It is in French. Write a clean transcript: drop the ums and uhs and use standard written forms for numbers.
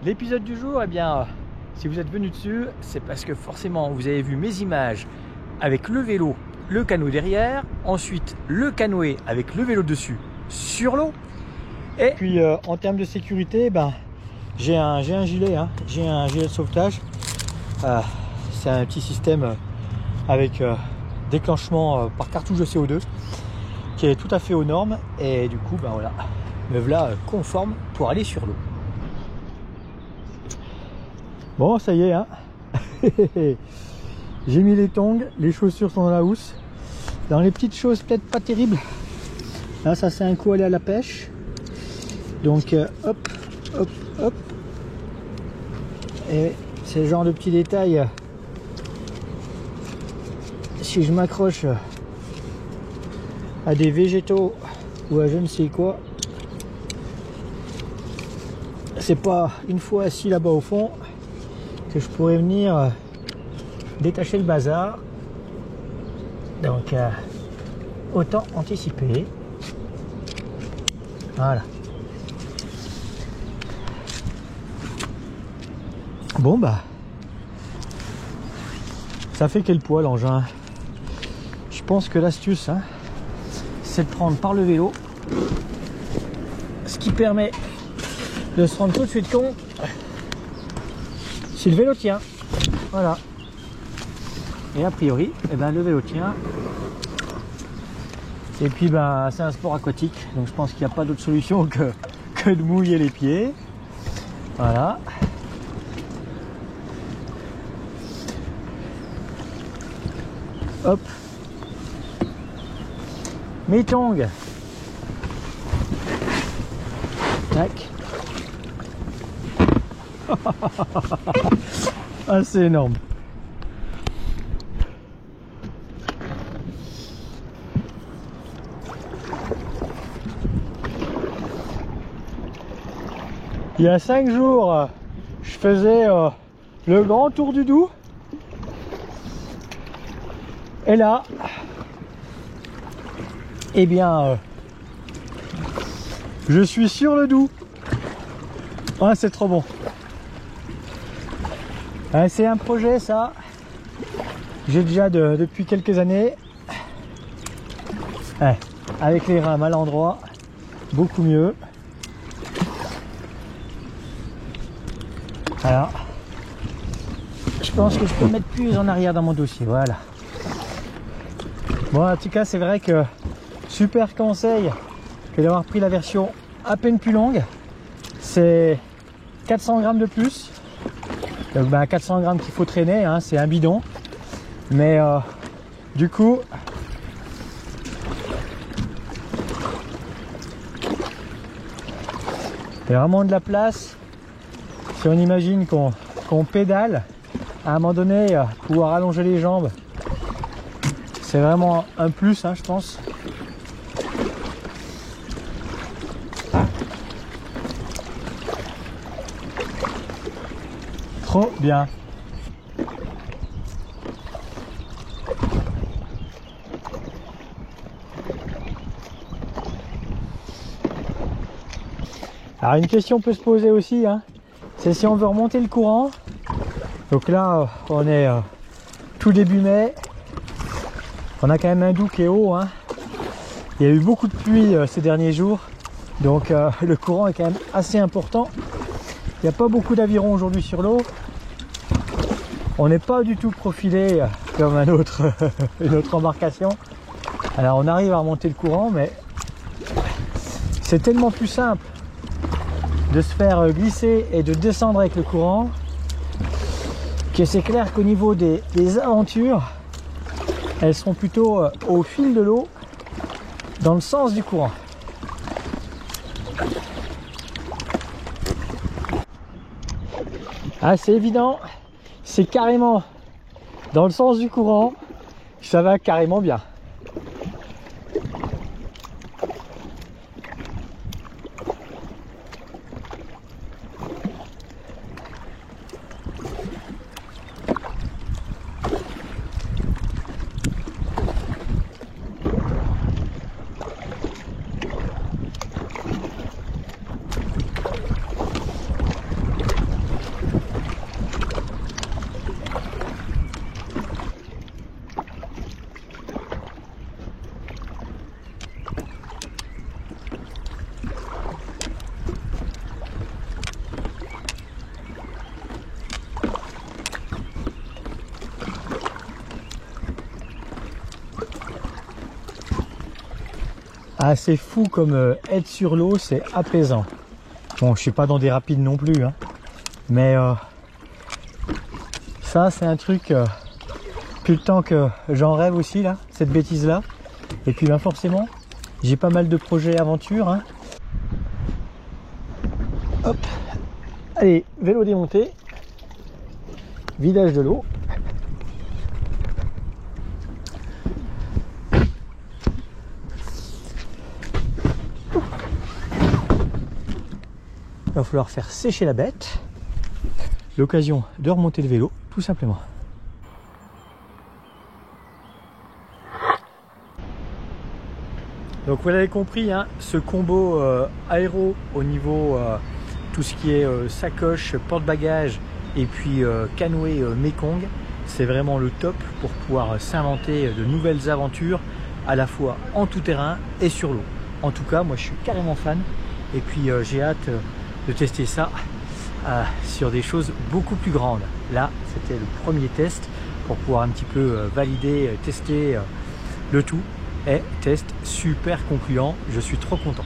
L'épisode du jour, eh bien, si vous êtes venu dessus, c'est parce que forcément vous avez vu mes images avec le vélo, le canot derrière, ensuite le canoë avec le vélo dessus sur l'eau. Et puis en termes de sécurité, ben, j'ai un gilet, hein, j'ai un gilet de sauvetage. C'est un petit système avec déclenchement par cartouche de CO2 qui est tout à fait aux normes, et du coup ben voilà, me voilà conforme pour aller sur l'eau. Bon, ça y est, hein. J'ai mis les tongs, les chaussures sont dans la housse. Dans les petites choses peut-être pas terribles, là ça c'est un coup aller à la pêche, donc hop hop hop, et c'est le genre de petits détails. Si je m'accroche à des végétaux ou à je ne sais quoi, c'est pas une fois assis là-bas au fond que je pourrais venir détacher le bazar. Donc autant anticiper. Voilà. Bon bah, ça fait quel poids l'engin? Je pense que l'astuce, hein, c'est de prendre par le vélo, ce qui permet de se rendre tout de suite compte si le vélo tient. Voilà. Et a priori, eh ben, le vélo tient. Et puis ben, c'est un sport aquatique, donc je pense qu'il n'y a pas d'autre solution que de mouiller les pieds. Voilà. Hop. Mes tongs. Tac. Ah, c'est énorme. Il y a 5 jours, je faisais le grand tour du Doubs. Et là, eh bien, je suis sur le Doubs. Ah, c'est trop bon. C'est un projet, ça. J'ai déjà depuis quelques années. Avec les rames à l'endroit, beaucoup mieux. Alors, je pense que je peux mettre plus en arrière dans mon dossier. Voilà. Bon, en tout cas, c'est vrai que super conseil que d'avoir pris la version à peine plus longue. C'est 400 grammes de plus. Donc, 400 grammes qu'il faut traîner, hein, c'est un bidon. Mais du coup, il y a vraiment de la place. Si on imagine qu'on pédale, à un moment donné, pouvoir allonger les jambes, c'est vraiment un plus, hein, je pense. Trop bien. Alors une question peut se poser aussi, hein, c'est si on veut remonter le courant. Donc là on est tout début mai, on a quand même un Doubs qui est haut, hein. Il y a eu beaucoup de pluie ces derniers jours, donc le courant est quand même assez important. Il n'y a pas beaucoup d'avirons aujourd'hui sur l'eau. On n'est pas du tout profilé comme une autre embarcation. Alors on arrive à remonter le courant, mais c'est tellement plus simple de se faire glisser et de descendre avec le courant que c'est clair qu'au niveau des aventures, elles seront plutôt au fil de l'eau, dans le sens du courant. Ah, c'est évident, c'est carrément dans le sens du courant, ça va carrément bien. Ah, c'est fou comme être sur l'eau, c'est apaisant. Bon, je suis pas dans des rapides non plus, hein, mais ça c'est un truc, depuis le temps que j'en rêve aussi là, cette bêtise là. Et puis ben, forcément, j'ai pas mal de projets aventure. Hein. Hop, allez, vélo démonté, vidage de l'eau. Il va falloir faire sécher la bête. L'occasion de remonter le vélo, tout simplement. Donc vous l'avez compris, hein, ce combo aéro au niveau tout ce qui est sacoche, porte-bagages et puis canoë Mekong, c'est vraiment le top pour pouvoir s'inventer de nouvelles aventures à la fois en tout terrain et sur l'eau. En tout cas, moi je suis carrément fan et puis j'ai hâte de tester ça sur des choses beaucoup plus grandes. Là, c'était le premier test pour pouvoir un petit peu valider, tester le tout. Et test super concluant, je suis trop content.